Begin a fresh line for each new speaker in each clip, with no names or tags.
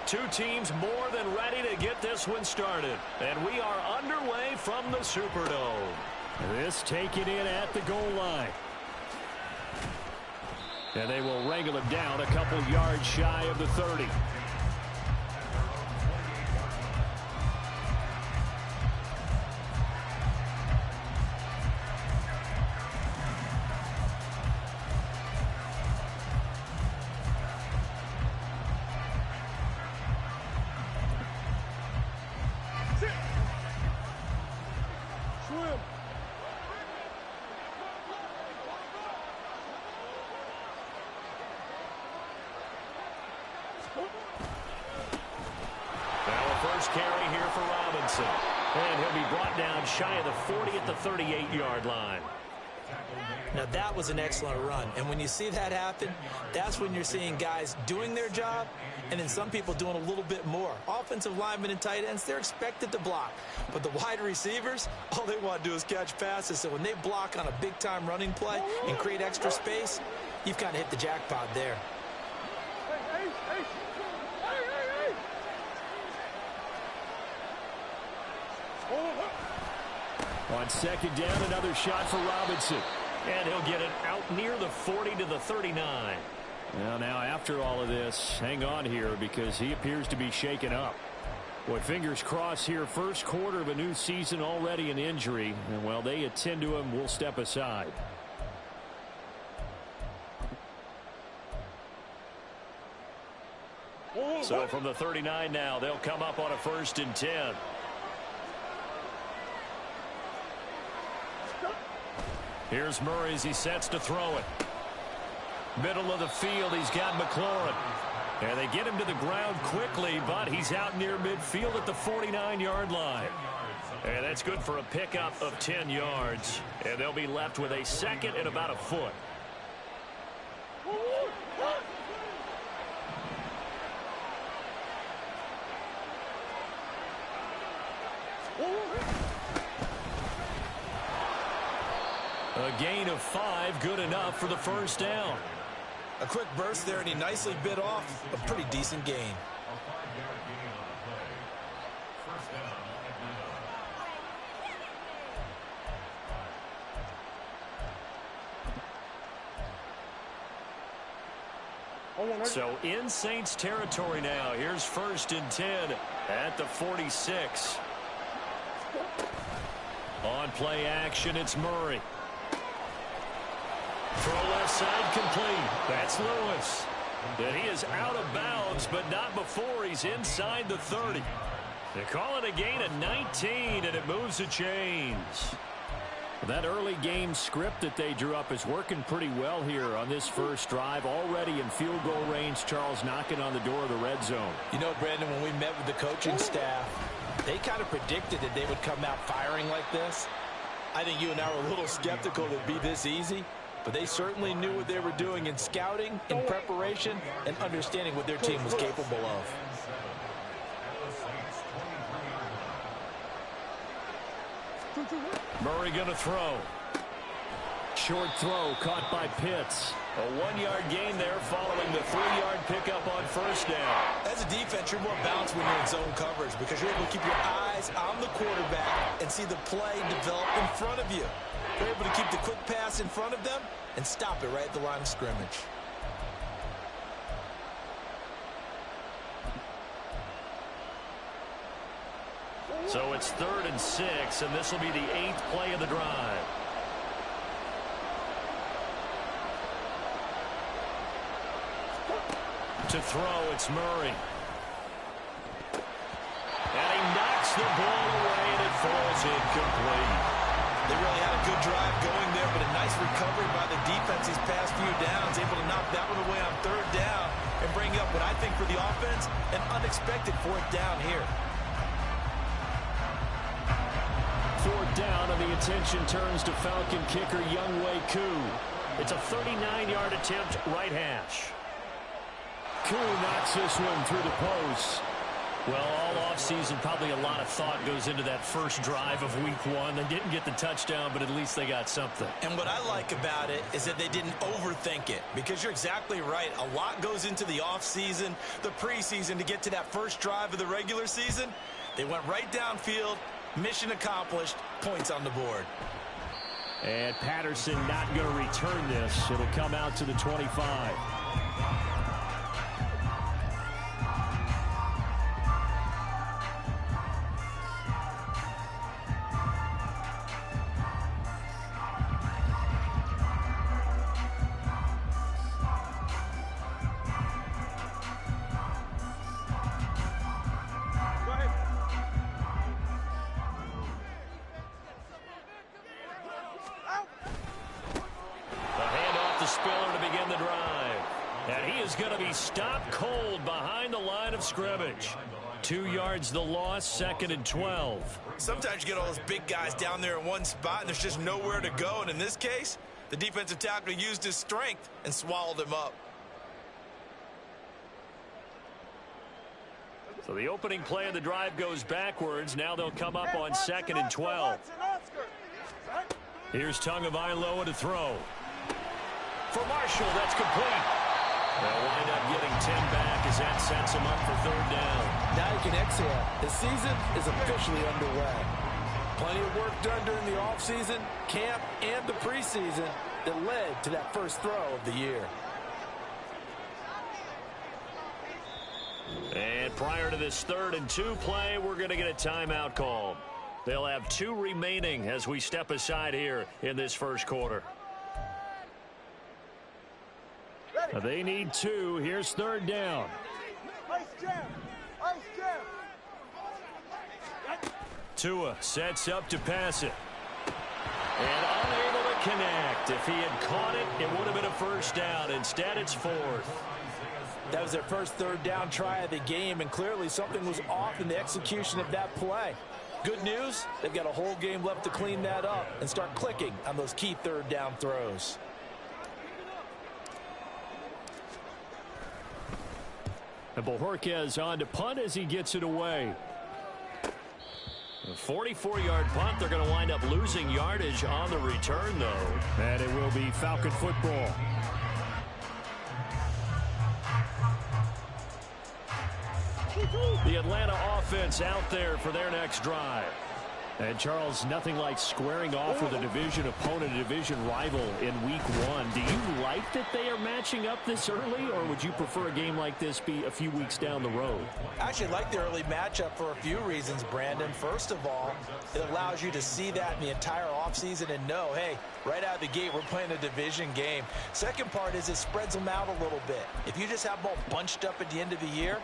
Two teams more than ready to get this one started. And we are underway from the Superdome.
This taken in at the goal line. And they will wrangle him down a couple yards shy of the 30.
Carry here for Robinson. And he'll be brought down shy of the 40 at the 38-yard line.
Now, that was an excellent run. And when you see that happen, that's when you're seeing guys doing their job and then some people doing a little bit more. Offensive linemen and tight ends, they're expected to block. But the wide receivers, all they want to do is catch passes. So when they block on a big-time running play and create extra space, you've kind of hit the jackpot there.
On second down, another shot for Robinson.
And he'll get it out near the 40 to the 39.
Well, now after all of this, hang on here because he appears to be shaken up. Boy, fingers crossed here, first quarter of a new season, already an injury. And while they attend to him, we'll step aside.
So from the 39 now, they'll come up on a 1st and 10. Here's Murray as he sets to throw it. Middle of the field, he's got McLaurin. And they get him to the ground quickly, but he's out near midfield at the 49-yard line. And that's good for a pickup of 10 yards. And they'll be left with a second and about a foot. A gain of 5, good enough for the first down.
A quick burst there, and he nicely bit off a pretty decent gain.
So in Saints territory now. Here's 1st and 10 at the 46. On play action, it's Murray. Throw left side complete. That's Lewis. And he is out of bounds, but not before he's inside the 30. They call it a gain of 19, and it moves the chains.
That early game script that they drew up is working pretty well here on this first drive. Already in field goal range, Charles knocking on the door of the red zone.
You know, Brandon, when we met with the coaching staff, they kind of predicted that they would come out firing like this. I think you and I were a little skeptical that it'd be this easy. But they certainly knew what they were doing in scouting, in preparation, and understanding what their team was capable of.
Murray going to throw.
Short throw caught by Pitts.
A 1-yard gain there following the 3-yard pickup on 1st down.
As a defense, you're more balanced when you're in zone coverage because you're able to keep your eyes on the quarterback and see the play develop in front of you. You're able to keep the quick pass in front of them and stop it right at the line of scrimmage.
So it's 3rd and 6, and this will be the 8th play of the drive. To throw, it's Murray. And he knocks the ball away, and it falls incomplete.
They really had a good drive going there, but a nice recovery by the defense these past few downs, able to knock that one away on 3rd down and bring up what I think for the offense, an unexpected 4th down here.
4th down, and the attention turns to Falcon kicker Younghoe Koo.
It's a 39-yard attempt, right hash.
Koo knocks this one through the post.
Well, all offseason, probably a lot of thought goes into that first drive of week one. They didn't get the touchdown, but at least they got something.
And what I like about it is that they didn't overthink it, because you're exactly right. A lot goes into the offseason, the preseason, to get to that first drive of the regular season. They went right downfield, mission accomplished, points on the board.
And Patterson not going to return this. It'll come out to the 25.
Scrimmage. 2 yards the loss, 2nd and 12.
Sometimes you get all those big guys down there in one spot and there's just nowhere to go. And in this case, the defensive tackle used his strength and swallowed him up.
So the opening play of the drive goes backwards. Now they'll come up on 2nd and 12. Here's Tagovailoa to throw. For Marshall, that's complete. They'll wind up getting 10 back as that sets him up for 3rd down.
Now you can exhale. The season is officially underway. Plenty of work done during the offseason, camp, and the preseason that led to that first throw of the year.
And prior to this 3rd and 2 play, we're going to get a timeout called. They'll have 2 remaining as we step aside here in this first quarter.
They need 2. Here's 3rd down.
Tua sets up to pass it. And unable to connect. If he had caught it, it would have been a first down. Instead, it's 4th.
That was their first 3rd down try of the game, and clearly something was off in the execution of that play. Good news, they've got a whole game left to clean that up and start clicking on those key 3rd down throws.
And Bojorquez on to punt as he gets it away.
A 44-yard punt. They're going to wind up losing yardage on the return, though.
And it will be Falcon football.
The Atlanta offense out there for their next drive.
And, Charles, nothing like squaring off with a division opponent, a division rival in week 1. Do you like that they are matching up this early, or would you prefer a game like this be a few weeks down the road?
I actually like the early matchup for a few reasons, Brandon. First of all, it allows you to see that in the entire offseason and know, hey, right out of the gate, we're playing a division game. Second part is it spreads them out a little bit. If you just have them all bunched up at the end of the year,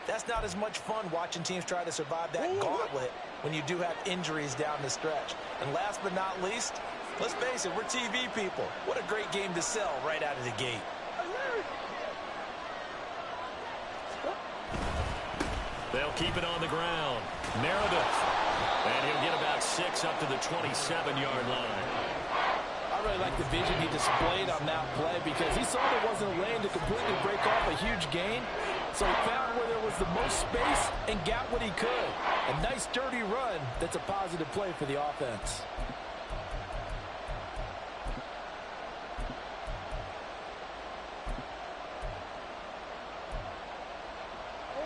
that's not as much fun watching teams try to survive that gauntlet when you do have injuries down the stretch. And last but not least, let's face it, we're TV people. What a great game to sell right out of the gate.
They'll keep it on the ground. Meredith. And he'll get about 6 up to the 27-yard line.
I really like the vision he displayed on that play because he saw there wasn't a lane to completely break off a huge gain. So he found where there was the most space and got what he could. A nice, dirty run that's a positive play for the offense.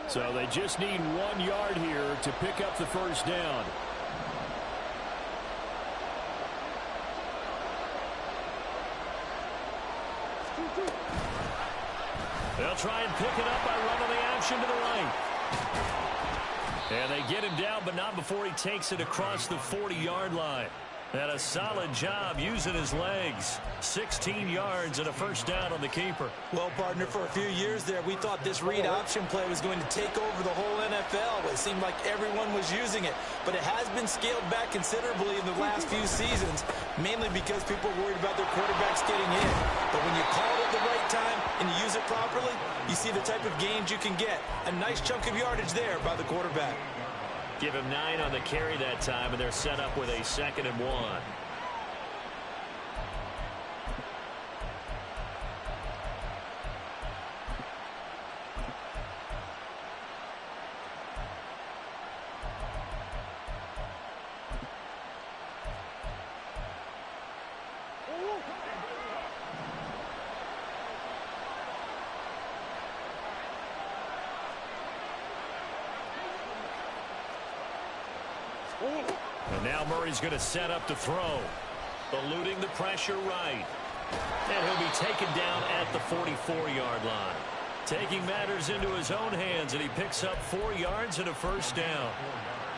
So they just need 1 yard here to pick up the first down.
They'll try and pick it up by running the action to the right. And they get him down, but not before he takes it across the 40-yard line. And a solid job using his legs. 16 yards and a first down on the keeper.
Well, partner, for a few years there, we thought this read option play was going to take over the whole NFL. It seemed like everyone was using it. But it has been scaled back considerably in the last few seasons, mainly because people are worried about their quarterbacks getting in. But when you call it at the right time and you use it properly, you see the type of gains you can get. A nice chunk of yardage there by the quarterback.
Give him 9 on the carry that time, and they're set up with a 2nd and 1. And now Murray's going to set up to throw. Eluding the pressure right. And he'll be taken down at the 44-yard line. Taking matters into his own hands, and he picks up 4 yards and a first down.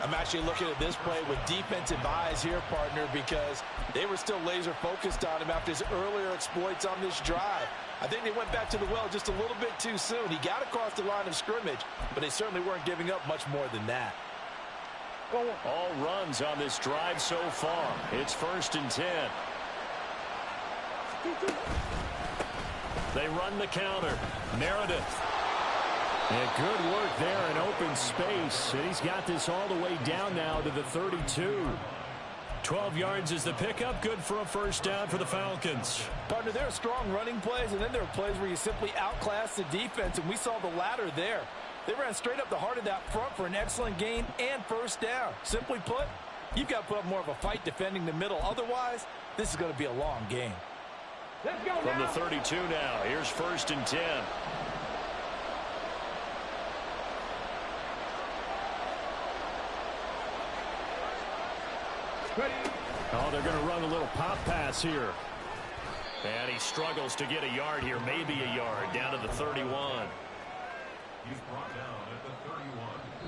I'm actually looking at this play with defensive eyes here, partner, because they were still laser focused on him after his earlier exploits on this drive. I think they went back to the well just a little bit too soon. He got across the line of scrimmage, but they certainly weren't giving up much more than that.
All runs on this drive so far. It's 1st and 10. They run the counter. Meredith. And good work there in open space. And he's got this all the way down now to the 32. 12 yards is the pickup. Good for a first down for the Falcons.
Partner, there are strong running plays, and then there are plays where you simply outclass the defense, and we saw the latter there. They ran straight up the heart of that front for an excellent gain and first down. Simply put, you've got to put up more of a fight defending the middle. Otherwise, this is going to be a long game.
Let's go from the 32 now. Here's 1st and 10.
Oh, they're going to run a little pop pass here.
And he struggles to get a yard here, maybe a yard, down to the 31.
He's brought down at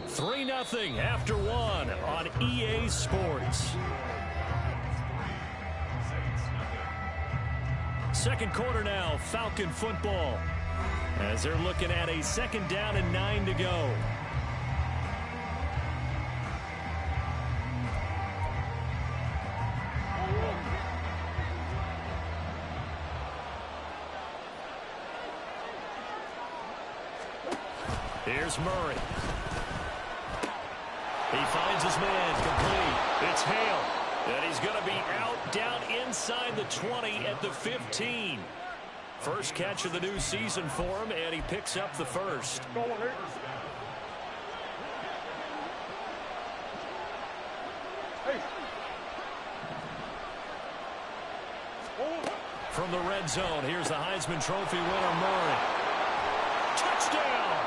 the 31.
3-0 after 1 on EA Sports. Second quarter now, Falcon football. As they're looking at a 2nd down and 9 to go. Here's Murray. He finds his man complete. It's Hale. And he's going to be out down inside the 20 at the 15. First catch of the new season for him, and he picks up the first. From the red zone, here's the Heisman Trophy winner, Murray. Touchdown!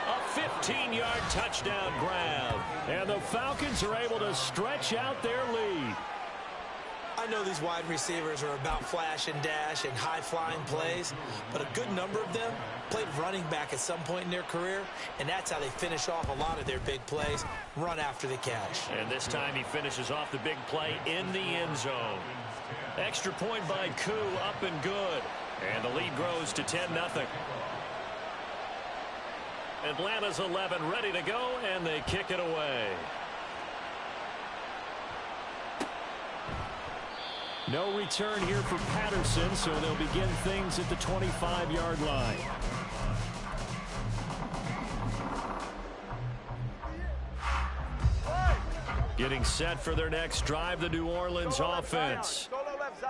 A 15-yard touchdown grab.
And the Falcons are able to stretch out their lead.
I know these wide receivers are about flash and dash and high-flying plays, but a good number of them played running back at some point in their career, and that's how they finish off a lot of their big plays, run after the catch.
And this time he finishes off the big play in the end zone. Extra point by Koo, up and good. And the lead grows to 10-0. Atlanta's 11 ready to go, and they kick it away.
No return here for Patterson, so they'll begin things at the 25-yard line.
Getting set for their next drive, the New Orleans offense.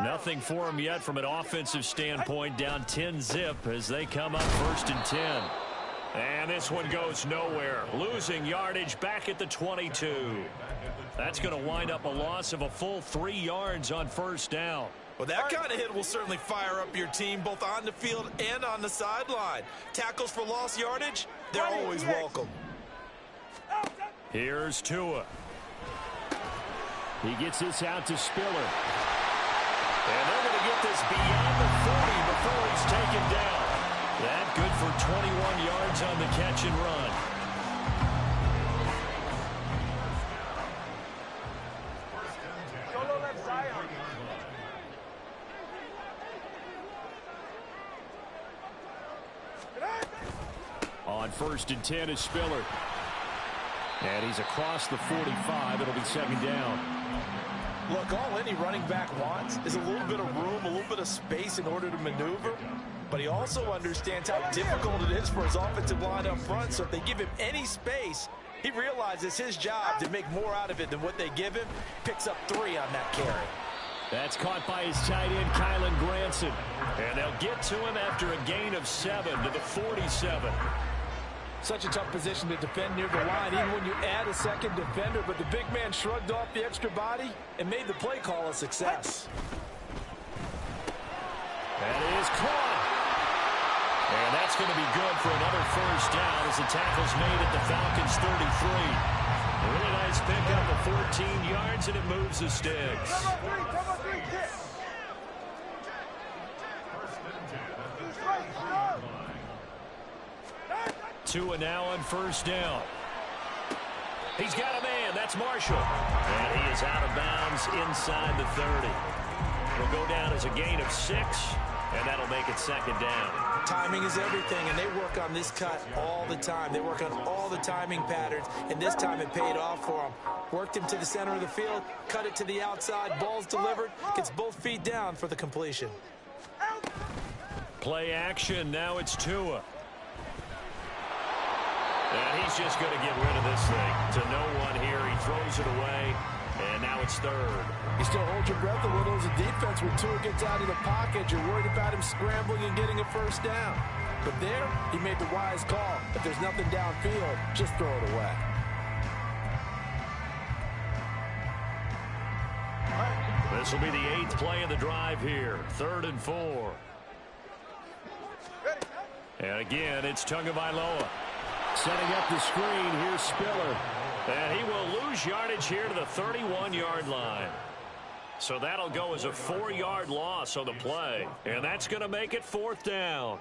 Nothing for them yet from an offensive standpoint, down 10-zip as they come up 1st and 10. And this one goes nowhere. Losing yardage back at the 22. That's going to wind up a loss of a full 3 yards on first down.
Well, that kind of hit will certainly fire up your team both on the field and on the sideline. Tackles for lost yardage, they're always welcome.
Here's Tua.
He gets this out to Spiller.
And they're going to get this beyond the 40 before he's taken down. That good for 21 yards on the catch and run.
On 1st and 10 is Spiller. And he's across the 45. It'll be 2nd down.
Look, all any running back wants is a little bit of room, a little bit of space in order to maneuver. But he also understands how difficult it is for his offensive line up front. So if they give him any space, he realizes his job to make more out of it than what they give him. Picks up 3 on that carry.
That's caught by his tight end, Kylan Granson.
And they'll get to him after a gain of 7 to the 47.
Such a tough position to defend near the line, even when you add a second defender. But the big man shrugged off the extra body and made the play call a success.
That is caught. And that's going to be good for another first down as the tackle's made at the Falcons' 33. A really nice pickup of 14 yards, and it moves the sticks. 2 now on first down. He's got a man. That's Marshall. And he is out of bounds inside the 30. Will go down as a gain of 6, and that'll make it second down.
Timing is everything, and they work on this cut all the time. They work on all the timing patterns, and this time it paid off for him. Worked him to the center of the field, cut it to the outside, ball's delivered, gets both feet down for the completion.
Play action, now it's Tua. And he's just going to get rid of this thing to no one here. He throws it away, and now it's third.
You still hold your breath a little as a defense when Tua gets out of the pocket. You're worried about him scrambling and getting a first down. But there, he made the wise call. If there's nothing downfield, just throw it away.
This will be the 8th play of the drive here. 3rd and 4. And again, it's Tagovailoa.
Setting up the screen, here's Spiller.
And he will lose yardage here to the 31-yard line. So that'll go as a 4-yard loss on the play. And that's going to make it 4th down.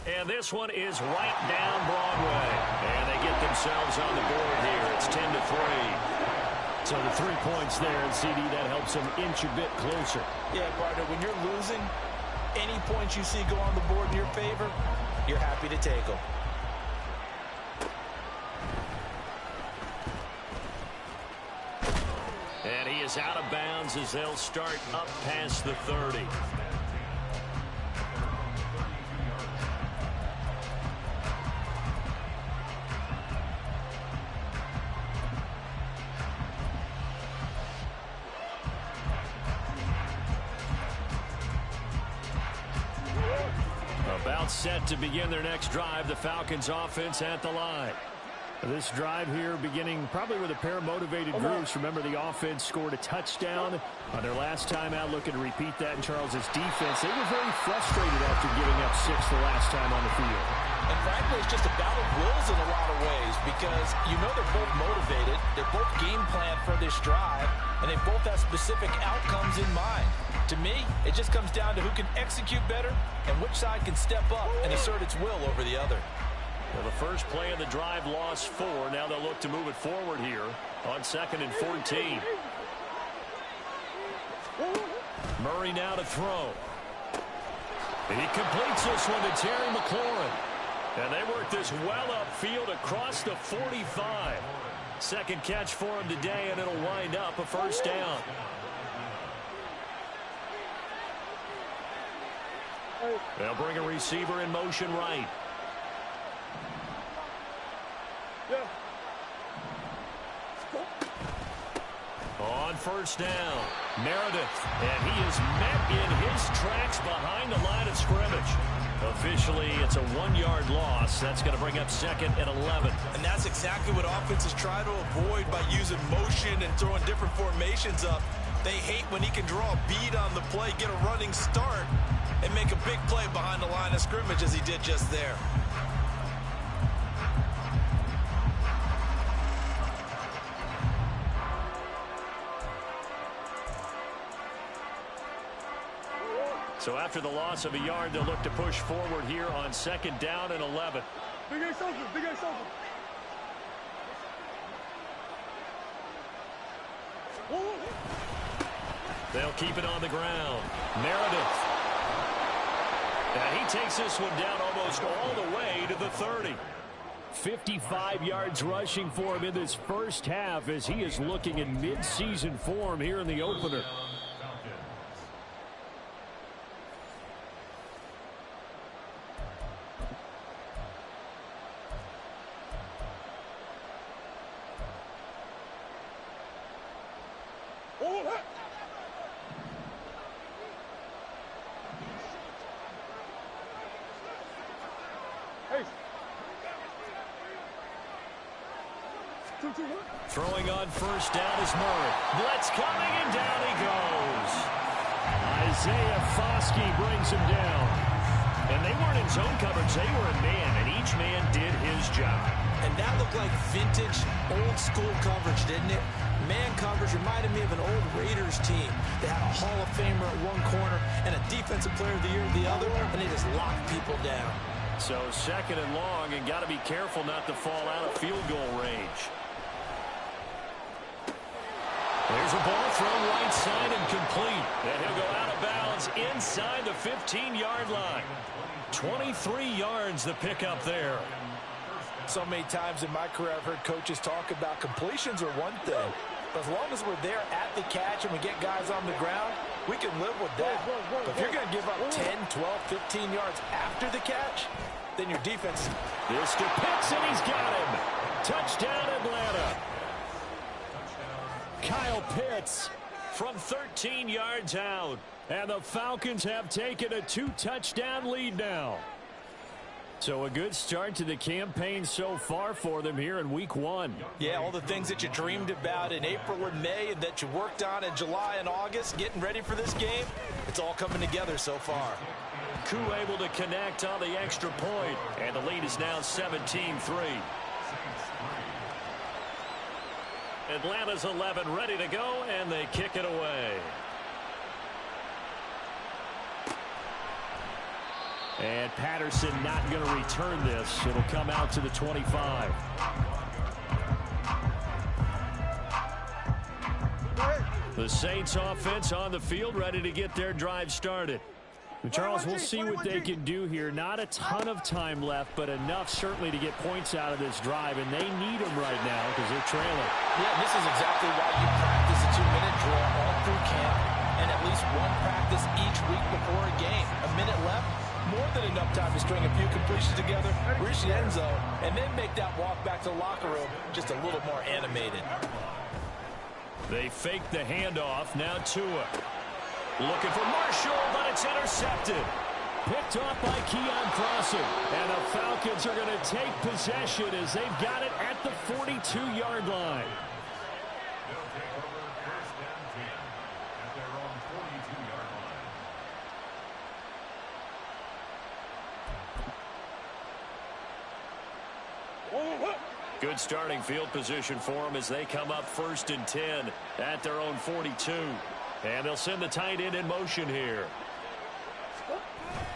And this one is right down Broadway. And they get themselves on the board here. It's 10-3.
So the 3 points there, and CD, that helps them inch a bit closer.
Yeah, partner, when you're losing, any points you see go on the board in your favor, you're happy to take them.
And he is out of bounds as they'll start up past the 30. About set to begin their next drive. The Falcons offense at the line.
This drive here beginning probably with a pair of motivated groups. Remember, the offense scored a touchdown on their last time out. Looking to repeat that in Charles's defense. They were very frustrated after giving up 6 the last time on the field.
And frankly, it's just a battle of wills in a lot of ways because you know they're both motivated. They're both game planned for this drive, and they both have specific outcomes in mind. To me, it just comes down to who can execute better and which side can step up and assert its will over the other.
Well, the first play of the drive lost 4. Now they'll look to move it forward here on 2nd and 14. Murray now to throw. And he completes this one to Terry McLaurin. And they work this well upfield across the 45. Second catch for him today, and it'll wind up a first down. They'll bring a receiver in motion right. On first down, Meredith, and he is met in his tracks behind the line of scrimmage. Officially, it's a 1-yard loss. That's going to bring up 2nd and 11.
And that's exactly what offenses try to avoid by using motion and throwing different formations up. They hate when he can draw a bead on the play, get a running start, and make a big play behind the line of scrimmage as he did just there.
So after the loss of a yard, they'll look to push forward here on 2nd down and 11. They'll keep it on the ground. Meredith. And he takes this one down almost all the way to the 30.
55 yards rushing for him in this first half as he is looking in mid-season form here in the opener.
Throwing on first down is Murray. Blitz coming, and down he goes.
Isaiah Foskey brings him down.
And they weren't in zone coverage. They were in man, and each man did his job.
And that looked like vintage, old-school coverage, didn't it? Man coverage reminded me of an old Raiders team. They had a Hall of Famer at one corner and a Defensive Player of the Year at the other, and they just locked people down.
So second and long, and got to be careful not to fall out of field goal range. There's a ball thrown right side and complete. And he'll go out of bounds inside the 15-yard line. 23 yards the pickup there.
So many times in my career I've heard coaches talk about completions are one thing. But as long as we're there at the catch and we get guys on the ground, we can live with that. But if you're going to give up 10, 12, 15 yards after the catch, then your defense...
This to Pitts, and he's got him. Touchdown, Atlanta. Kyle Pitts from 13 yards out. And the Falcons have taken a 2-touchdown lead now. So a good start to the campaign so far for them here in week 1.
Yeah, all the things that you dreamed about in April and May and that you worked on in July and August, getting ready for this game, it's all coming together so far.
Koo able to connect on the extra point, and the lead is now 17-3. Atlanta's 11 ready to go, and they kick it away. And Patterson not going to return this. It'll come out to the 25. The Saints offense on the field, ready to get their drive started.
Charles, we'll see what they can do here. Not a ton of time left, but enough certainly to get points out of this drive, and they need them right now because they're trailing.
Yeah, this is exactly why you practice a 2-minute drill all through camp and at least one practice each week before a game. A minute left, more than enough time to string a few completions together, reach the end zone, and then make that walk back to the locker room just a little more animated.
They fake the handoff. Now Tua. Looking for Marshall, but it's intercepted. Picked off by Keon Crossing. And the Falcons are going to take possession as they've got it at the 42-yard line.
They'll take over first and 10 at their own 42-yard line.
Good starting field position for them as they come up first and 10 at their own 42. And they'll send the tight end in motion here.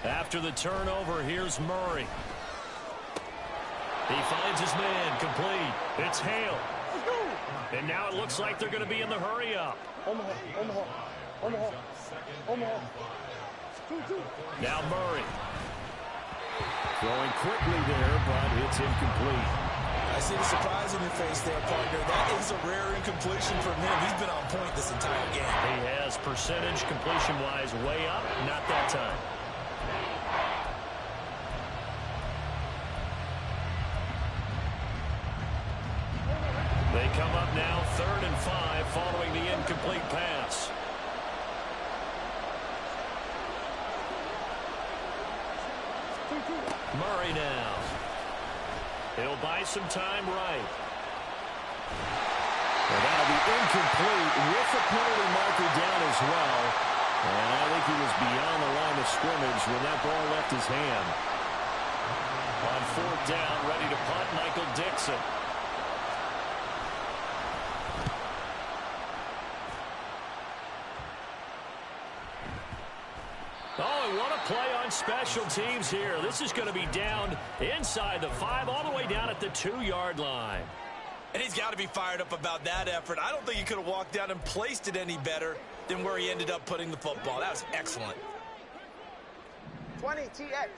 After the turnover, here's Murray. He finds his man, complete. It's Hale. And now it looks like they're going to be in the hurry-up. Now Murray. Throwing quickly there, but it's incomplete.
I see the surprise in your face there, partner. That is a rare incompletion from him. He's been on point this entire game.
He has percentage completion-wise way up, not that time. They come up now 3rd and 5 following the incomplete pass. Murray now. He'll buy some time right. And that'll be incomplete with the penalty marker down as well. And I think he was beyond the line of scrimmage when that ball left his hand. On 4th down, ready to punt, Michael Dixon. Oh, and what a play on special teams here. This is going to be down inside the 5, all the way down at the 2-yard line.
And he's got to be fired up about that effort. I don't think he could have walked down and placed it any better than where he ended up putting the football. That was excellent.
20 TX.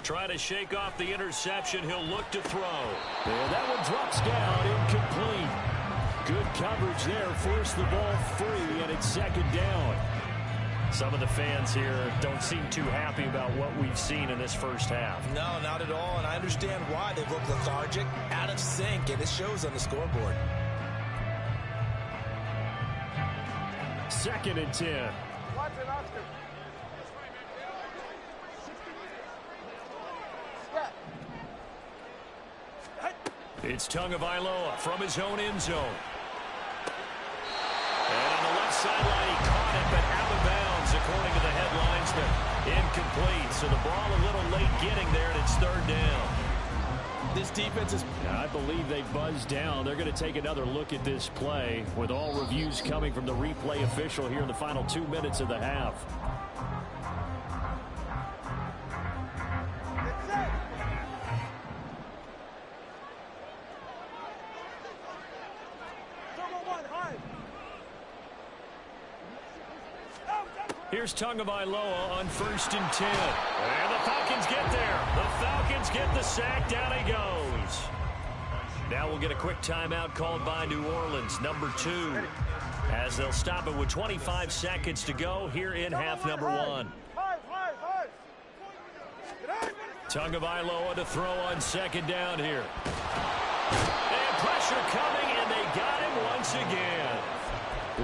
Trying to shake off the interception. He'll look to throw. And that one drops down, incomplete. Good coverage there. Forced the ball free, and it's 2nd down. Some of the fans here don't seem too happy about what we've seen in this first half.
No, not at all, and I understand why. They look lethargic, out of sync, and it shows on the scoreboard.
2nd and 10.
Watch it, Oscar.
It's Tagovailoa from his own end zone. sideline. He caught it, but out of bounds, according to the headlines. Incomplete. So the ball a little late getting there, and it's third down.
This defense is...
I believe they buzzed down. They're going to take another look at this play with all reviews coming from the replay official here in the final 2 minutes of the half. Here's Tagovailoa on 1st and 10. And the Falcons get there. The Falcons get the sack. Down he goes. Now we'll get a quick timeout called by New Orleans, number 2, as they'll stop it with 25 seconds to go here in half number 1. Tagovailoa to throw on 2nd down here. And pressure coming, and they got him once again.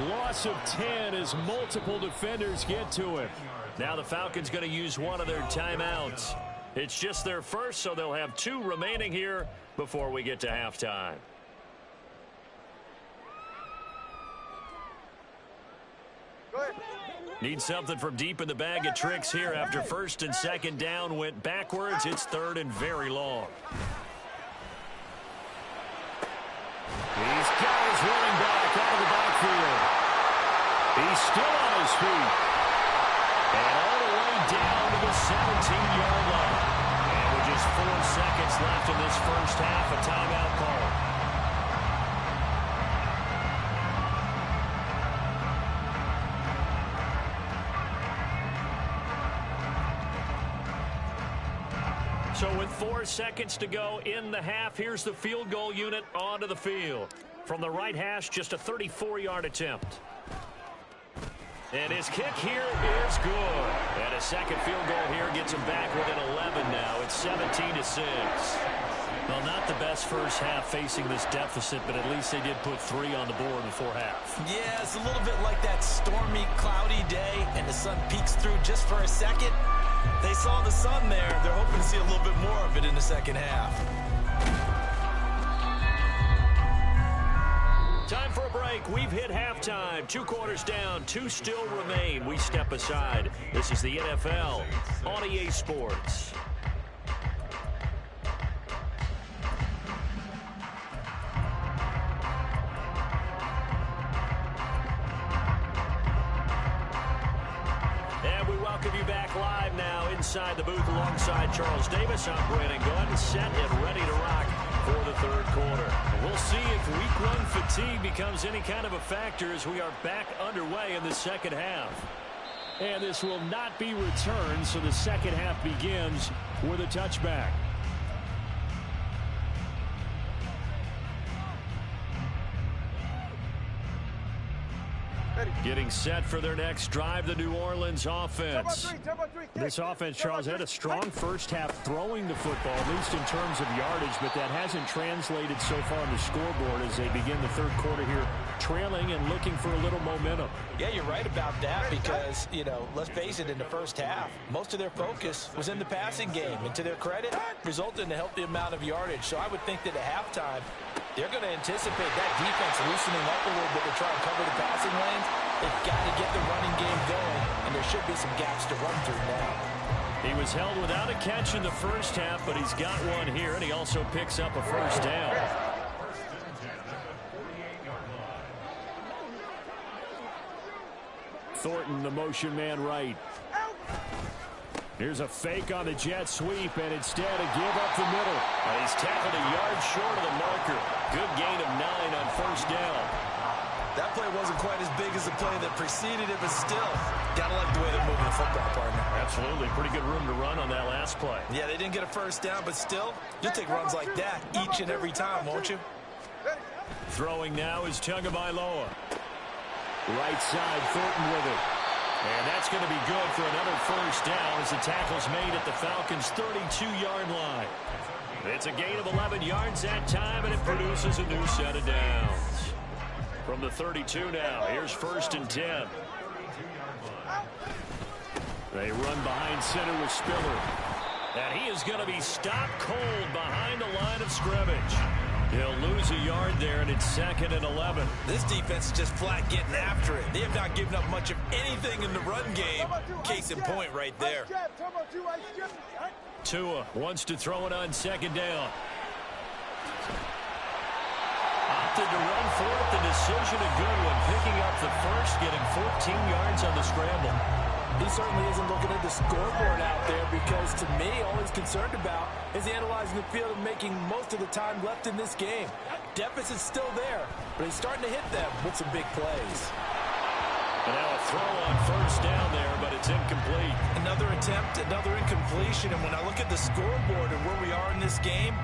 Loss of 10 as multiple defenders get to him. Now the Falcons going to use one of their timeouts. It's just their first, so they'll have 2 remaining here before we get to halftime. Need something from deep in the bag of tricks here after 1st and 2nd down went backwards. It's 3rd and very long. He's got his running back out of the backfield. He's still on his feet. And all the way down to the 17-yard line. And with just 4 seconds left in this first half, a timeout call. So with 4 seconds to go in the half, here's the field goal unit onto the field. From the right hash, just a 34-yard attempt. And his kick here is good. And a second field goal here gets him back within 11 now. It's 17-6. Well, not the best first half facing this deficit, but at least they did put 3 on the board before half.
Yeah, it's a little bit like that stormy, cloudy day, and the sun peeks through just for a second. They saw the sun there. They're hoping to see a little bit more of it in the second half.
Time for a break. We've hit halftime. 2 quarters down. 2 still remain. We step aside. This is the NFL on EA Sports. And we welcome you back live now inside the booth alongside Charles Davis. I'm Brandon Gunn, set and ready to rock for the 3rd quarter. We'll see if week-run fatigue becomes any kind of a factor as we are back underway in the second half. And this will not be returned, so the second half begins with a touchback. Getting set for their next drive, the New Orleans offense. This offense, Charles, had a strong first half throwing the football, at least in terms of yardage, but that hasn't translated so far on the scoreboard as they begin the 3rd quarter here, trailing and looking for a little momentum.
Yeah, you're right about that because, let's face it, in the first half, most of their focus was in the passing game. And to their credit, resulted in a healthy amount of yardage. So I would think that at halftime, they're going to anticipate that defense loosening up a little bit to try and cover the passing lanes. They've got to get the running game going, and there should be some gaps to run through now.
He was held without a catch in the first half, but he's got one here, and he also picks up a first down. Thornton, the motion man right. Here's a fake on the jet sweep, and instead a give up the middle. And he's tackled a yard short of the marker. Good gain of 9 on first down.
That play wasn't quite as big as the play that preceded it, but still, gotta like the way they're moving the football, partner.
Absolutely. Pretty good room to run on that last play.
Yeah, they didn't get a first down, but still, you'll take runs like that each and every time, won't you?
Throwing now is Tagovailoa. Right side, Thornton with it. And that's going to be good for another first down as the tackle's made at the Falcons' 32-yard line. It's a gain of 11 yards that time, and it produces a new set of downs. From the 32 now, here's 1st and 10. They run behind center with Spiller. And he is going to be stopped cold behind the line of scrimmage.
He'll lose a yard there, and it's 2nd and 11.
This defense is just flat getting after it. They have not given up much of anything in the run game. Case in point right there.
Tua wants to throw it on 2nd down.
Opted to run for it. The decision a good one. Picking up the first, getting 14 yards on the scramble.
He certainly isn't looking at the scoreboard out there because, to me, all he's concerned about is analyzing the field and making most of the time left in this game. Deficit's still there, but he's starting to hit them with some big plays.
And now a throw on 1st down there, but it's incomplete.
Another attempt, another incompletion, and when I look at the scoreboard and where we are in this game,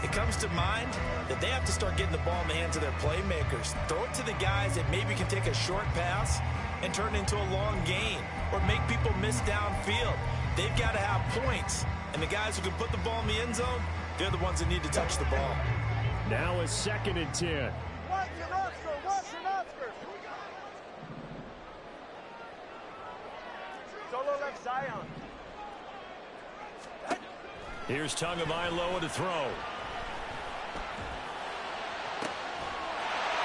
it comes to mind that they have to start getting the ball in the hands of their playmakers. Throw it to the guys that maybe can take a short pass and turn it into a long gain or make people miss downfield. They've got to have points, and the guys who can put the ball in the end zone, they're the ones that need to touch the ball.
Now a 2nd and 10.
Watch an Oscar. Solo left Zion.
Here's Tagovailoa to throw.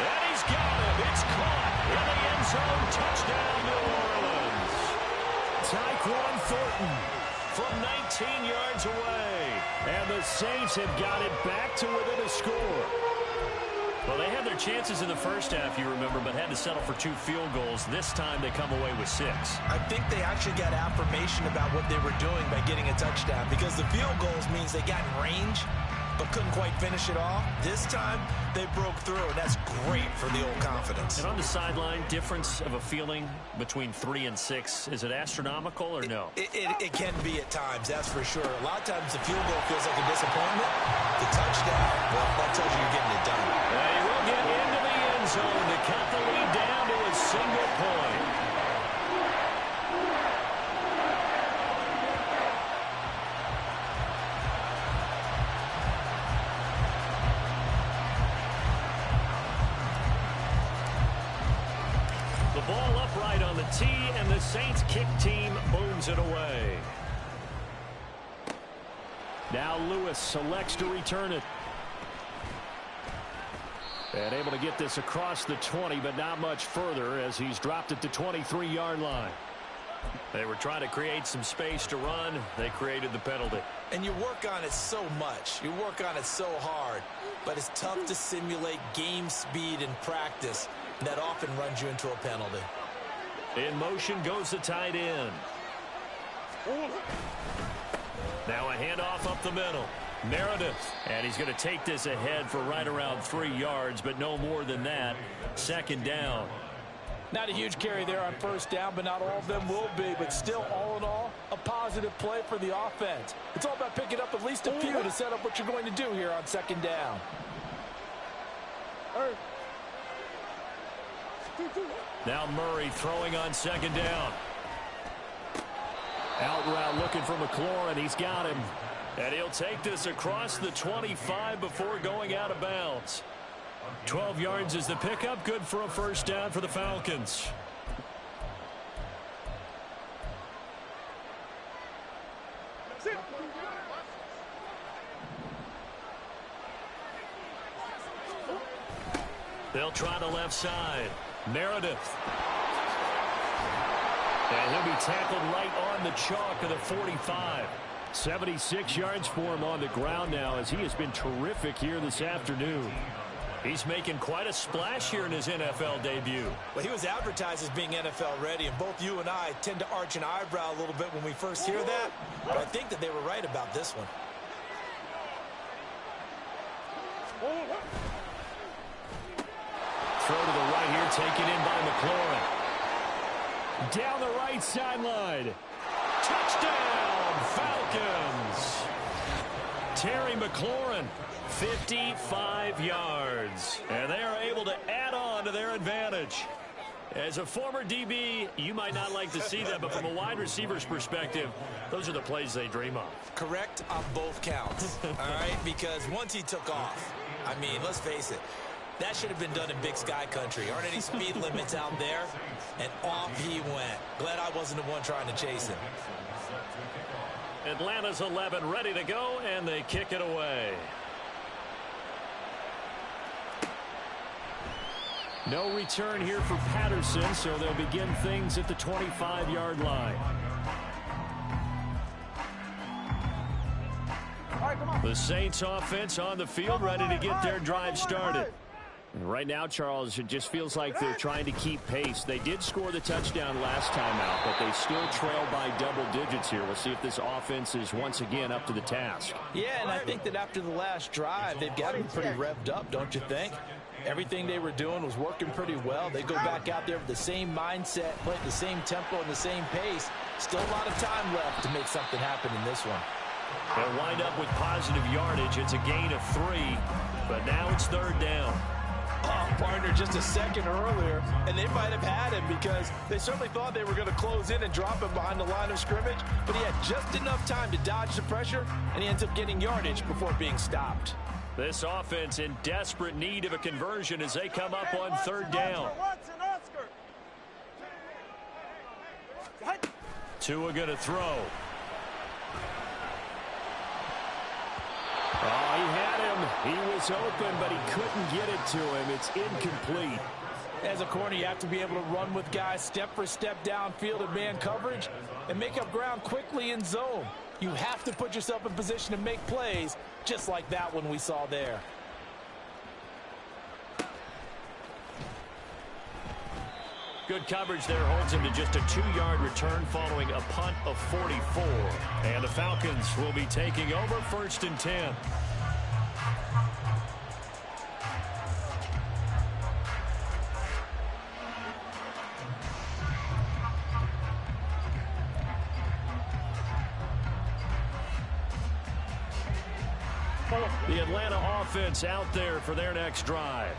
And he's got him. It's caught in the end zone. Touchdown, New Orleans.
Tyquan Thornton
From 19 yards away.
And the Saints have got it back to within a score.
Well, they had their chances in the first half, you remember, but had to settle for 2 field goals. This time they come away with 6.
I think they actually got affirmation about what they were doing by getting a touchdown because the field goals means they got in range but couldn't quite finish it off. This time, they broke through, and that's great for the old confidence.
And on the sideline, difference of a feeling between 3 and 6, is it astronomical or no?
It can be at times, that's for sure. A lot of times the field goal feels like a disappointment. The touchdown, well, that tells you you're getting it done.
They will get into the end zone to cut the lead down to a single point. Ball upright on the tee, and the Saints kick team booms it away.
Now Lewis selects to return it. And able to get this across the 20, but not much further as he's dropped it to 23-yard line.
They were trying to create some space to run. They created the penalty.
And you work on it so much. You work on it so hard. But it's tough to simulate game speed in practice. That often runs you into a penalty.
In motion goes the tight end. Now a handoff up the middle. Meredith. And he's going to take this ahead for right around 3 yards, but no more than that. 2nd down.
Not a huge carry there on 1st down, but not all of them will be. But still, all in all, a positive play for the offense. It's all about picking up at least a few to set up what you're going to do here on 2nd down.
Now Murray throwing on 2nd down.
Out route looking for McLaurin. He's got him.
And he'll take this across the 25 before going out of bounds. 12 yards is the pickup. Good for a 1st down for the Falcons. They'll try the left side. Meredith. And he'll be tackled right on the chalk of the 45.
76 yards for him on the ground now as he has been terrific here this afternoon.
He's making quite a splash here in his NFL debut.
Well, he was advertised as being NFL ready, and both you and I tend to arch an eyebrow a little bit when we first hear that. But I think that they were right about this one.
Throw to the right here, taken in by McLaurin.
Down the right sideline.
Touchdown, Falcons. Terry McLaurin, 55 yards. And they are able to add on to their advantage. As a former DB, you might not like to see that, but from a wide receiver's perspective, those are the plays they dream of.
Correct on both counts, all right? Because once he took off, I mean, let's face it, that should have been done in Big Sky Country. Aren't any speed limits out there? And off he went. Glad I wasn't the one trying to chase him.
Atlanta's 11 ready to go, and they kick it away.
No return here for Patterson, so they'll begin things at the 25-yard line. The Saints offense on the field, ready to get their drive started. And right now, Charles, it just feels like they're trying to keep pace. They did score the touchdown last time out, but they still trail by double digits here. We'll see if this offense is once again up to the task.
Yeah, and I think that after the last drive, they've got them pretty revved up, don't you think? Everything they were doing was working pretty well. They go back out there with the same mindset, play at the same tempo and the same pace. Still a lot of time left to make something happen in this one.
They'll wind up with positive yardage. It's a gain of 3, but now it's third down.
Oh, partner, just a second earlier, and they might have had him because they certainly thought they were going to close in and drop him behind the line of scrimmage, but he had just enough time to dodge the pressure, and he ends up getting yardage before being stopped.
This offense in desperate need of a conversion as they come up on third down. Tua going to throw. Oh, he had him. He was open, but he couldn't get it to him. It's incomplete.
As a corner, you have to be able to run with guys step for step downfield in man coverage and make up ground quickly in zone. You have to put yourself in position to make plays, just like that one we saw there.
Good coverage there holds him to just a 2-yard return following a punt of 44. And the Falcons will be taking over 1st and 10. The Atlanta offense out there for their next drive.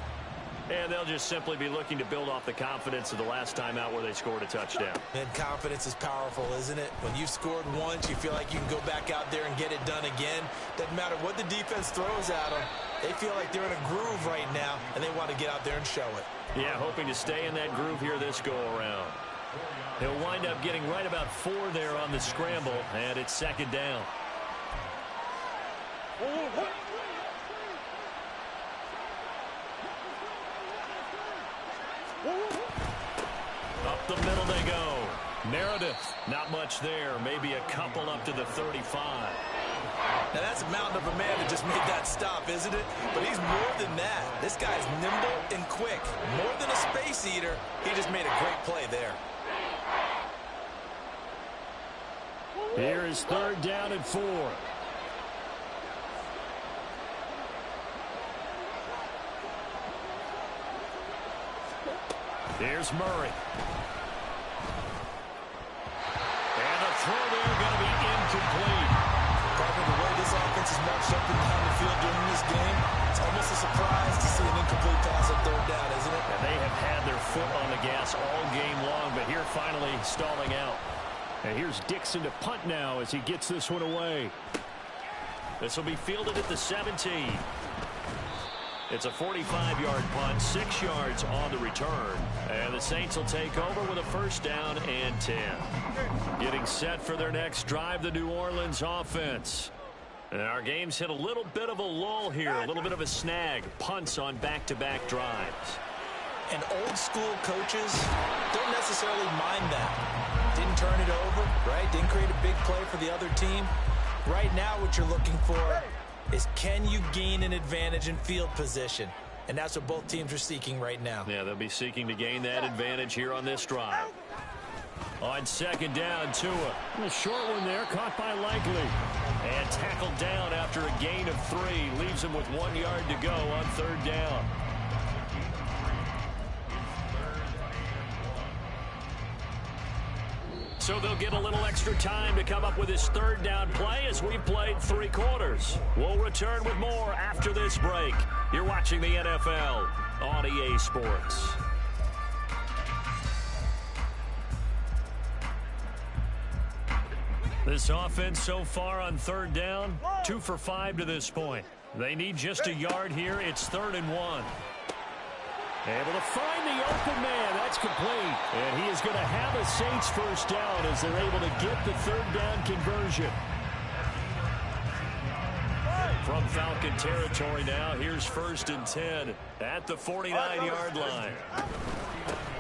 And they'll just simply be looking to build off the confidence of the last time out where they scored a touchdown.
And confidence is powerful, isn't it? When you've scored once, you feel like you can go back out there and get it done again. Doesn't matter what the defense throws at them. They feel like they're in a groove right now, and they want to get out there and show it.
Yeah, hoping to stay in that groove here this go-around. He'll wind up getting right about 4 there on the scramble, and it's 2nd down. Up the middle they go. Meredith, not much there. Maybe a couple up to the 35.
Now, that's a mountain of a man that just made that stop, isn't it? But he's more than that. This guy's nimble and quick. More than a space eater, he just made a great play there.
Here is 3rd down and 4. Here's Murray. And a throw there going to be incomplete.
Probably the way this offense is marched up and down the field during this game, it's almost a surprise to see an incomplete pass at 3rd down, isn't it?
And they have had their foot on the gas all game long, but here finally stalling out. And here's Dixon to punt now as he gets this one away. This will be fielded at the 17. It's a 45-yard punt, 6 yards on the return. And the Saints will take over with a 1st down and 10. Getting set for their next drive, the New Orleans offense. And our game's hit a little bit of a lull here, a little bit of a snag. Punts on back-to-back drives.
And old school coaches don't necessarily mind that. Didn't turn it over, right? Didn't create a big play for the other team. Right now what you're looking for is, can you gain an advantage in field position? And that's what both teams are seeking right now.
Yeah, they'll be seeking to gain that advantage here on this drive. On 2nd down, Tua. A short one there, caught by Likely. And tackled down after a gain of 3. Leaves him with 1 yard to go on 3rd down. So they'll get a little extra time to come up with his 3rd down play as we've played 3 quarters. We'll return with more after this break. You're watching the NFL on EA Sports. This offense so far on 3rd down, 2 for 5 to this point. They need just a yard here. It's 3rd and 1. Able to find the open man. That's complete. And he is going to have a Saints 1st down as they're able to get the 3rd down conversion.
From Falcon territory now, here's 1st and 10 at the 49-yard line.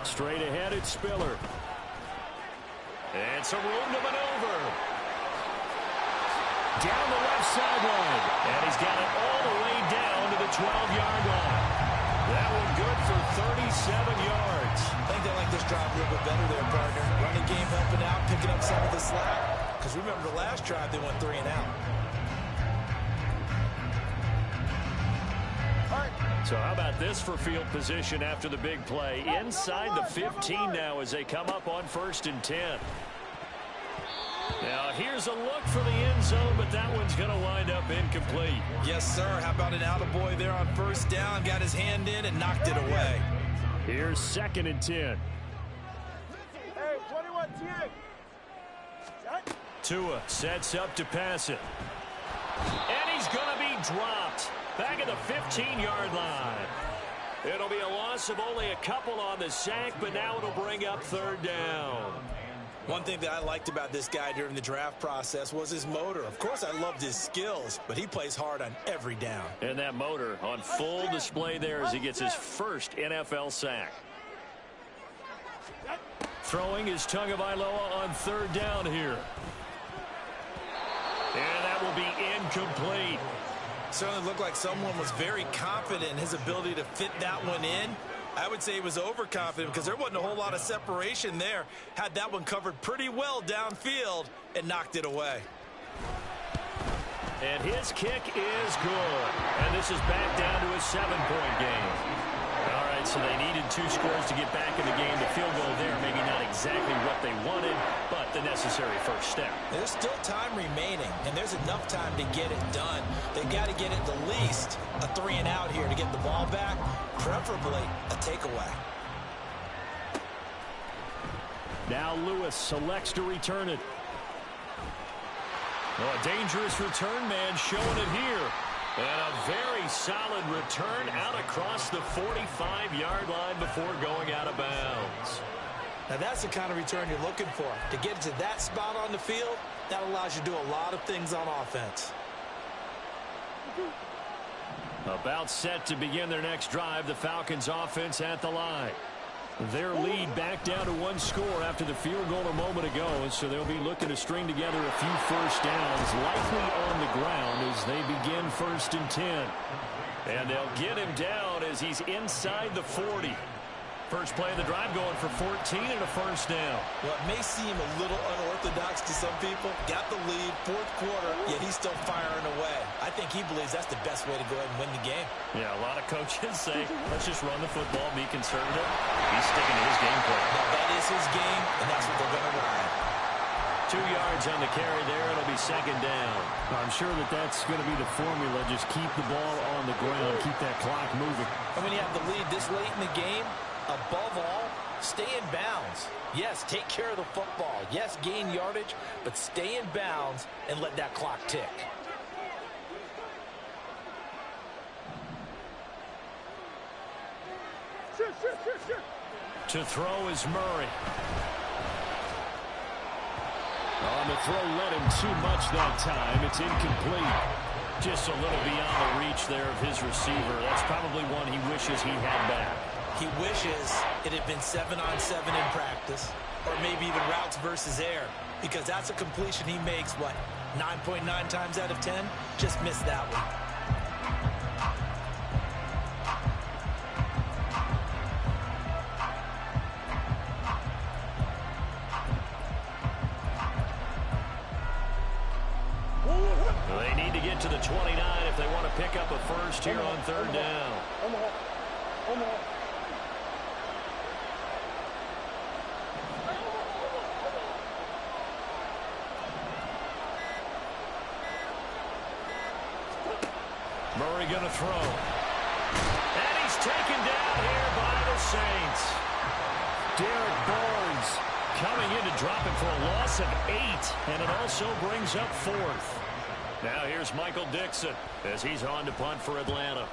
Straight ahead, it's Spiller.
And some room to maneuver. Down the left sideline. And he's got it all the way down to the 12-yard line. That one good for 37 yards.
I think they like this drive a little bit better there, partner. Running game helping out, picking up some of the slack. Because remember the last drive, they went 3 and out.
So how about this for field position after the big play? Inside the 15 now as they come up on 1st and 10. Now here's a look for the end zone, but that one's going to wind up incomplete.
Yes, sir. How about an attaboy there on 1st down? Got his hand in and knocked it away.
Here's 2nd and 10.
Hey, 21 10.
Tua sets up to pass it. And he's going to be dropped. Back at the 15-yard line. It'll be a loss of only a couple on the sack, but now it'll bring up 3rd down.
One thing that I liked about this guy during the draft process was his motor. Of course, I loved his skills, but he plays hard on every down.
And that motor on full display there as he gets his first NFL sack. Throwing is Tagovailoa on 3rd down here. And that will be incomplete.
Certainly looked like someone was very confident in his ability to fit that one in. I would say he was overconfident because there wasn't a whole lot of separation there. Had that one covered pretty well downfield and knocked it away.
And his kick is good. And this is back down to a 7-point game. All right, so they needed 2 scores to get back in the game. The field goal there, maybe not exactly what they wanted, but the necessary first step.
There's still time remaining, and there's enough time to get it done. They've got to get at the least a 3 and out here to get the ball back, preferably a takeaway.
Now Lewis selects to return it.
Well, a dangerous return man showing it here. And a very solid return out across the 45-yard line before going out of bounds.
Now that's the kind of return you're looking for. To get to that spot on the field, that allows you to do a lot of things on offense.
About set to begin their next drive, the Falcons offense at the line.
Their lead back down to 1 score after the field goal a moment ago, so they'll be looking to string together a few first downs, likely on the ground as they begin 1st and 10.
And they'll get him down as he's inside the 40. First play of the drive going for 14 and a first down.
Well, it may seem a little unorthodox to some people. Got the lead, 4th quarter, yet he's still firing away. I think he believes that's the best way to go ahead and win the game.
Yeah, a lot of coaches say, let's just run the football, be conservative. He's sticking to his game plan.
Now, that is his game, and that's what they're going to run.
2 yards on the carry there. It'll be 2nd down.
I'm sure that that's going to be the formula. Just keep the ball on the ground, keep that clock moving.
And when you have the lead this late in the game, above all, stay in bounds. Yes, take care of the football. Yes, gain yardage, but stay in bounds and let that clock tick.
To throw is Murray.
On the throw, led him too much that time. It's incomplete.
Just a little beyond the reach there of his receiver. That's probably one he wishes he had back.
He wishes it had been 7-on-7 in practice, or maybe even routes versus air, because that's a completion he makes, what, 9.9 times out of 10? Just missed that one.
They need to get to the 29 if they want to pick up a first here on 3rd down. Murray going to throw. And he's taken down here by the Saints. Derek Barnes coming in to drop him for a loss of 8. And it also brings up 4th. Now here's Michael Dixon as he's on to punt for Atlanta.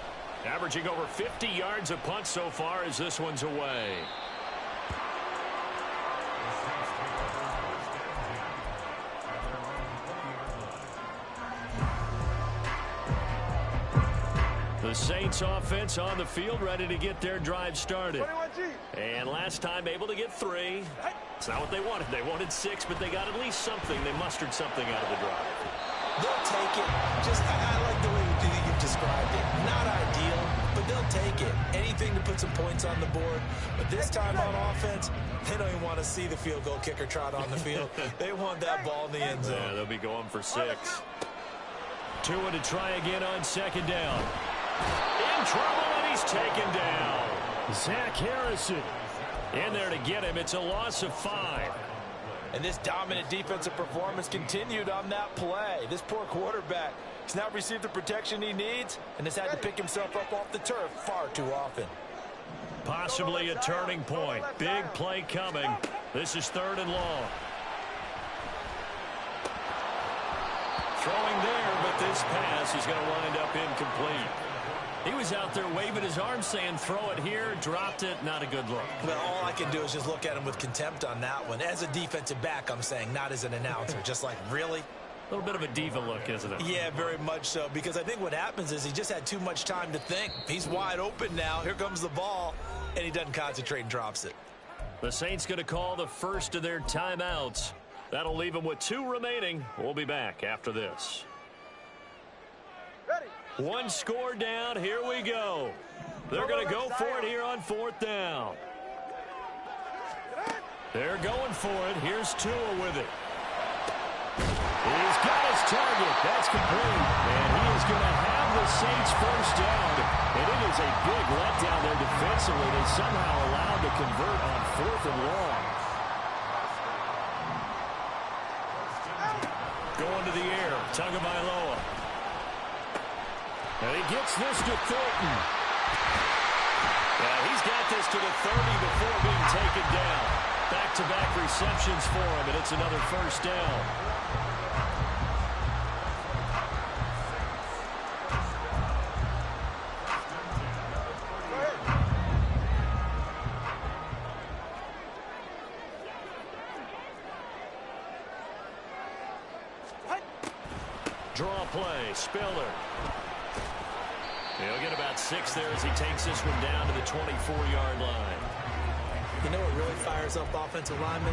Averaging over 50 yards a punt so far as this one's away.
The Saints offense on the field, ready to get their drive started.
21G.
And last time able to get 3. It's not what they wanted. They wanted 6, but they got at least something. They mustered something out of the drive.
They'll take it. I like the way you described it. Not ideal, but they'll take it. Anything to put some points on the board. But this time on offense, they don't even want to see the field goal kicker trot on the field. They want that ball in the end zone.
Yeah, they'll be going for 6. Tua to try again on second down. In trouble, and he's taken down. Zach Harrison in there to get him. It's a loss of 5.
And this dominant defensive performance continued on that play. This poor quarterback has now received the protection he needs and has had to pick himself up off the turf far too often.
Possibly a turning point. Big play coming. This is 3rd and long. Throwing there, but this pass is going to wind up incomplete. He was out there waving his arm saying, throw it here, dropped it, not a good look.
Well, all I can do is just look at him with contempt on that one. As a defensive back, I'm saying, not as an announcer. Just like, really?
A little bit of a diva look, isn't it?
Yeah, very much so, because I think what happens is he just had too much time to think. He's wide open now. Here comes the ball, and he doesn't concentrate and drops it.
The Saints going to call the first of their timeouts. That'll leave them with 2 remaining. We'll be back after this.
Ready.
1 score down. Here we go. They're going to go for it here on 4th down. They're going for it. Here's Tua with it. He's got his target. That's complete. And he is going to have the Saints first down. And it is a big letdown there defensively. They somehow allowed to convert on 4th and long. Going to the air. Tagovailoa. And he gets this to Thornton. Yeah, he's got this to the 30 before being taken down. Back-to-back receptions for him, and it's another first down. Draw play, Spiller. He'll get about 6 there as he takes this one down to the 24-yard line.
You know what really fires up offensive linemen?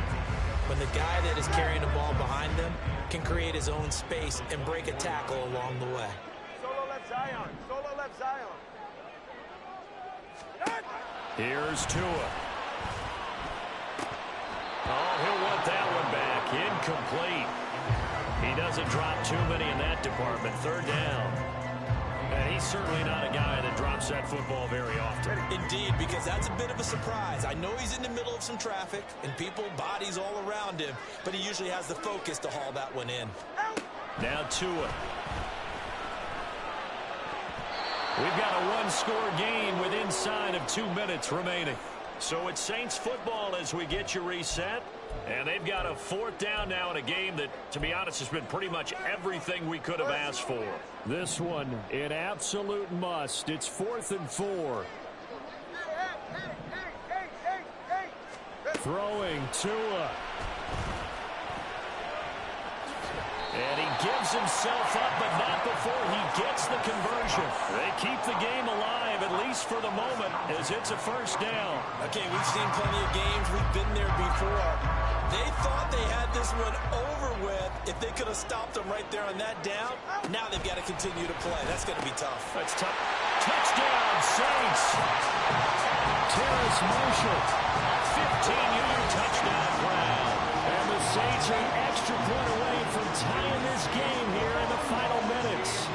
When the guy that is carrying the ball behind them can create his own space and break a tackle along the way.
Solo left Zion. Solo left Zion.
Here's Tua. Oh, he'll want that one back. Incomplete. He doesn't drop too many in that department. 3rd down. And he's certainly not a guy that drops that football very often.
Indeed, because that's a bit of a surprise. I know he's in the middle of some traffic and people, bodies all around him, but he usually has the focus to haul that one in.
Now Tua. We've got a 1-score game with inside of 2 minutes remaining. So it's Saints football as we get you reset. And they've got a 4th down now in a game that, to be honest, has been pretty much everything we could have asked for. This one, an absolute must. It's 4th and 4. Throwing Tua. And he gives himself up, but not before he gets the conversion. They keep the game alive, at least for the moment, as it's a first down.
Okay, we've seen plenty of games. We've been there before. They thought they had this one over with if they could have stopped them right there on that down. Now they've got to continue to play. That's going to be tough.
That's tough. Touchdown, Saints. Terrace Marshall, 15-yard touchdown ground. And the Saints are an extra point away from tying this game here in the final minutes.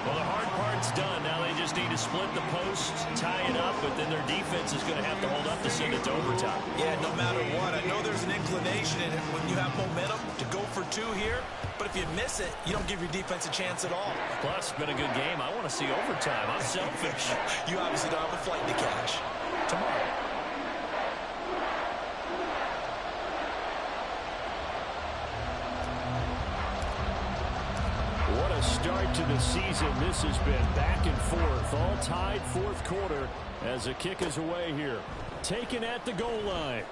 Well, the hard part's done. Now they just need to split the post, tie it up, but then their defense is going to have to hold up to send it to overtime.
Yeah, no matter what. I know there's an inclination in it when you have momentum to go for 2 here, but if you miss it, you don't give your defense a chance at all.
Plus, it's been a good game. I want to see overtime. I'm selfish.
You obviously don't have a flight to catch.
Tomorrow. What a start to the season. This has been back and forth, all tied 4th quarter as the kick is away here. Taken at the goal line.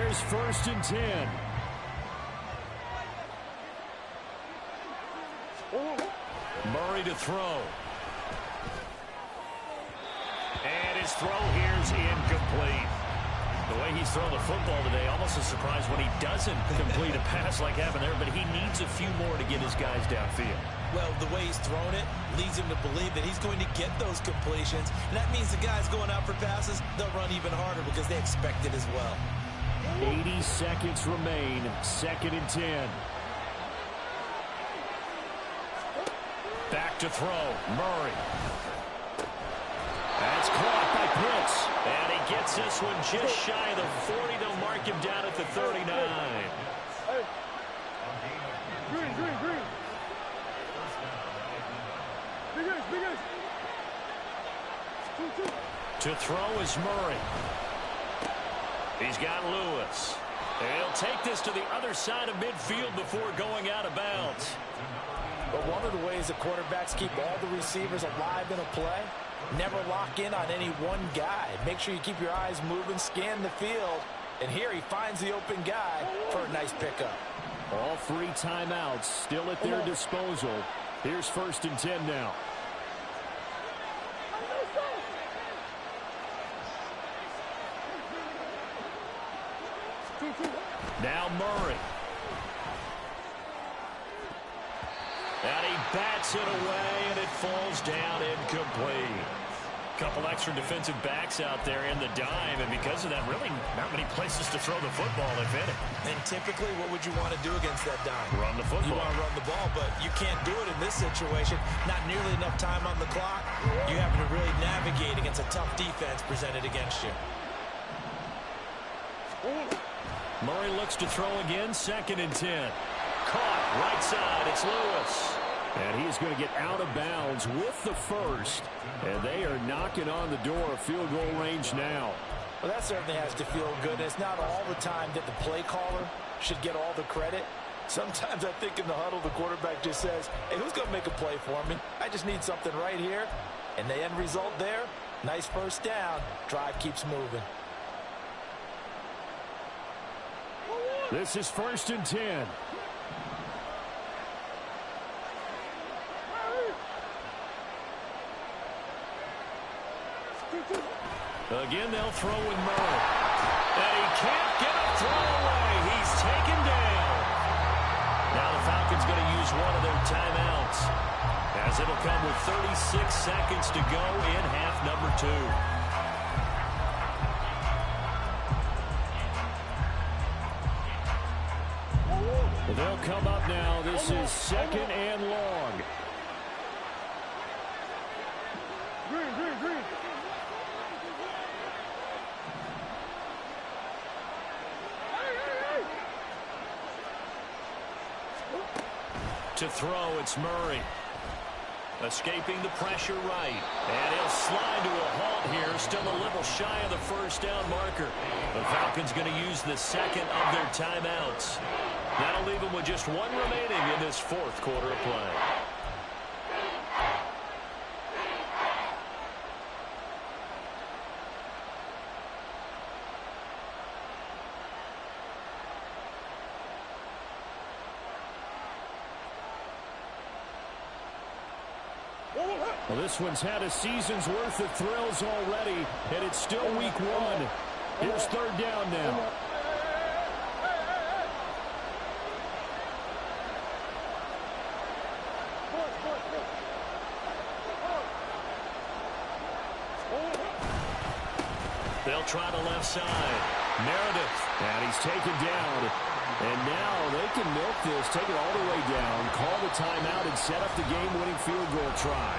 There's 1st and 10.
Murray to throw. And his throw here's incomplete. The way he's thrown the football today, almost a surprise when he doesn't complete a pass like happened there, but he needs a few more to get his guys downfield.
Well, the way he's thrown it leads him to believe that he's going to get those completions, and that means the guys going out for passes, they'll run even harder because they expect it as well.
80 seconds remain, 2nd and 10.
Back to throw, Murray. That's caught by Pitts. And he gets this one just shy of the 40. They'll mark him down at the 39.
Green. Big
To throw is Murray. He's got Lewis. And he'll take this to the other side of midfield before going out of bounds.
But one of the ways the quarterbacks keep all the receivers alive in a play, never lock in on any one guy. Make sure you keep your eyes moving, scan the field. And here he finds the open guy for a nice pickup.
All 3 timeouts still at their disposal. Here's 1st and 10 now.
Now Murray. And he bats it away, and it falls down incomplete. Couple extra defensive backs out there in the dime, and because of that, really not many places to throw the football, if any.
And typically, what would you want to do against that dime?
Run the football.
You want to run the ball, but you can't do it in this situation. Not nearly enough time on the clock. You have to really navigate against a tough defense presented against you.
Murray looks to throw again, 2nd and 10. Caught, right side, it's Lewis.
And he's going to get out of bounds with the first. And they are knocking on the door of field goal range now.
Well, that certainly has to feel good. It's not all the time that the play caller should get all the credit. Sometimes I think in the huddle, the quarterback just says, hey, who's going to make a play for me? I just need something right here. And the end result there, nice first down. Drive keeps moving.
This is 1st and 10.
Again, they'll throw with Murray. And he can't get a throw away. He's taken down. Now the Falcons going to use one of their timeouts, as it'll come with 36 seconds to go in half number 2.
They'll come up now. This is 2nd and long.
Green.
To throw, it's Murray. Escaping the pressure right. And he'll slide to a halt here. Still a little shy of the first down marker. The Falcons going to use the 2nd of their timeouts. That'll leave them with just 1 remaining in this 4th quarter of play.
Well, this one's had a season's worth of thrills already, and it's still week 1. Here's 3rd down now.
They'll try the left side. Meredith.
And he's taken down. And now they can milk this, take it all the way down, call the timeout, and set up the game-winning field goal try.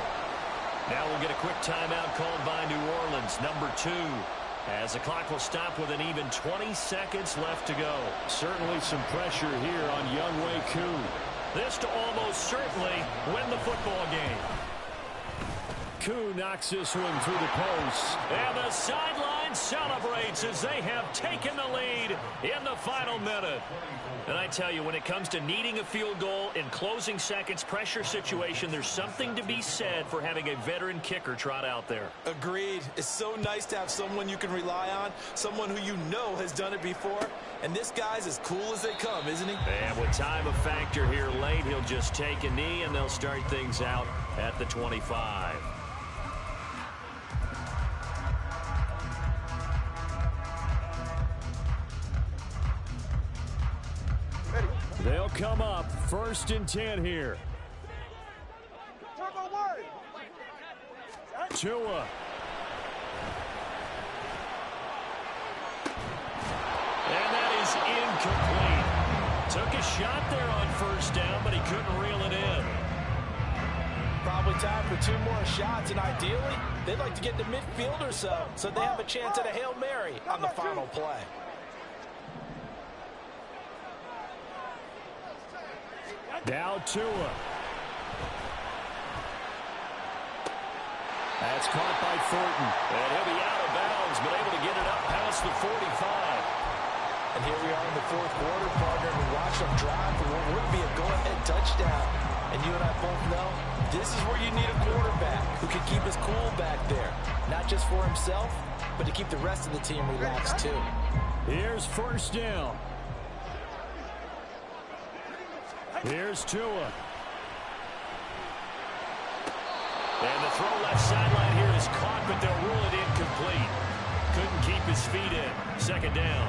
Now we'll get a quick timeout called by New Orleans, number 2. As the clock will stop with an even 20 seconds left to go.
Certainly some pressure here on Younghoe Koo.
This to almost certainly win the football game.
Koo knocks this one through the post.
And the sidelines and celebrates as they have taken the lead in the final minute. And I tell you, when it comes to needing a field goal in closing seconds, pressure situation, there's something to be said for having a veteran kicker trot out there.
Agreed. It's so nice to have someone you can rely on, someone who you know has done it before. And this guy's as cool as they come, isn't he?
And with time a factor here late, he'll just take a knee, and they'll start things out at the 25.
They'll come up 1st and 10 here. Tua.
And that is incomplete. Took a shot there on 1st down, but he couldn't reel it in.
Probably time for 2 more shots, and ideally, they'd like to get to midfield or so they have a chance at a Hail Mary on the final play.
Now Tua. That's caught by Thornton.
And he'll be out of bounds, but able to get it up past the 45.
And here we are in the 4th quarter, partner, and we watch them drive for what would be a go-ahead touchdown. And you and I both know this is where you need a quarterback who can keep his cool back there. Not just for himself, but to keep the rest of the team relaxed too.
Here's 1st down. Here's Tua.
And the throw left sideline here is caught, but they'll rule it incomplete. Couldn't keep his feet in. 2nd down.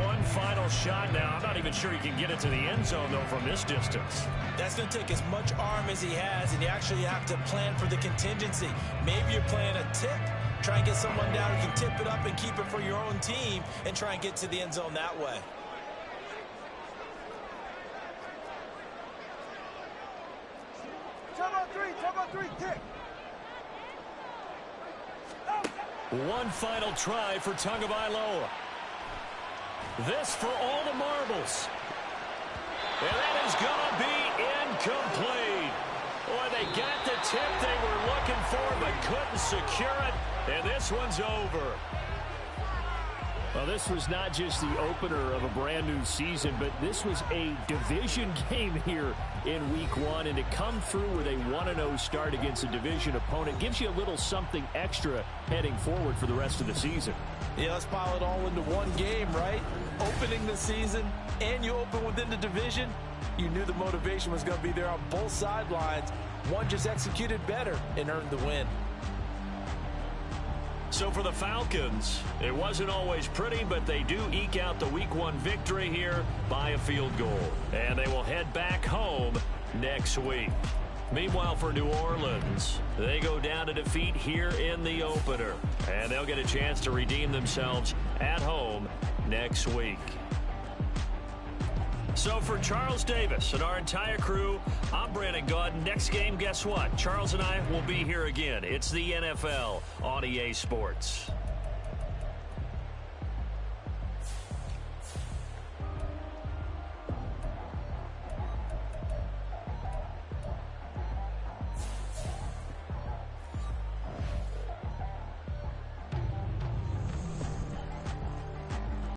One final shot now. I'm not even sure he can get it to the end zone, though, from this distance.
That's going to take as much arm as he has, and you actually have to plan for the contingency. Maybe you're playing a tip. Try and get someone down who can tip it up and keep it for your own team and try and get to the end zone that way.
Top on three, kick.
One final try for Tagovailoa. This for all the marbles. And that is going to be incomplete. Boy, they got the tip they were looking for but couldn't secure it. And this one's over.
Well, this was not just the opener of a brand new season, but this was a division game here in Week 1. And to come through with a 1-0 start against a division opponent gives you a little something extra heading forward for the rest of the season.
Yeah, let's pile it all into one game, right? Opening the season, and you open within the division. You knew the motivation was going to be there on both sidelines. One just executed better and earned the win.
So for the Falcons, it wasn't always pretty, but they do eke out the Week 1 victory here by a field goal. And they will head back home next week. Meanwhile, for New Orleans, they go down to defeat here in the opener. And they'll get a chance to redeem themselves at home next week. So for Charles Davis and our entire crew, I'm Brandon Gaudin. Next game, guess what? Charles and I will be here again. It's the NFL on EA Sports.